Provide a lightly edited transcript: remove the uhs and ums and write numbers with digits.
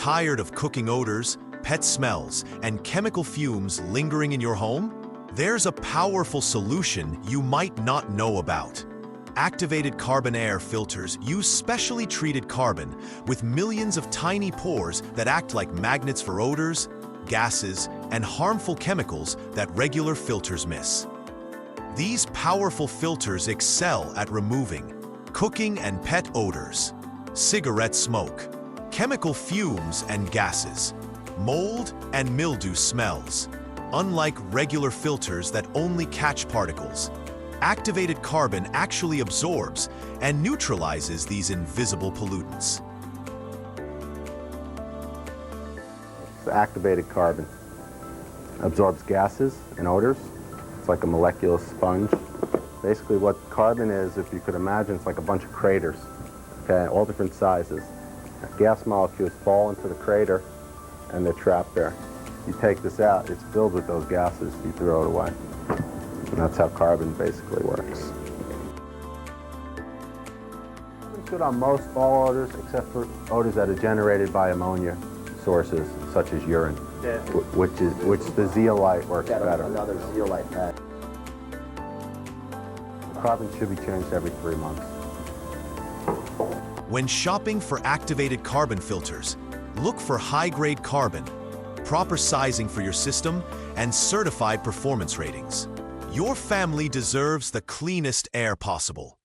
Tired of cooking odors, pet smells, and chemical fumes lingering in your home? There's a powerful solution you might not know about. Activated carbon air filters use specially treated carbon with millions of tiny pores that act like magnets for odors, gases, and harmful chemicals that regular filters miss. These powerful filters excel at removing cooking and pet odors, cigarette smoke, chemical fumes and gases, mold and mildew smells. Unlike regular filters that only catch particles, activated carbon actually absorbs and neutralizes these invisible pollutants. The activated carbon absorbs gases and odors. It's like a molecular sponge. Basically what carbon is, if you could imagine, it's like a bunch of craters, okay, all different sizes. Gas molecules fall into the crater and they're trapped there. You take this out, it's filled with those gases, you throw it away. And that's how carbon basically works. Carbon's good on most all odors, except for odors that are generated by ammonia sources, such as urine, Yeah. which the zeolite works better. Another zeolite pad. Carbon should be changed every 3 months. When shopping for activated carbon filters, look for high-grade carbon, proper sizing for your system, and certified performance ratings. Your family deserves the cleanest air possible.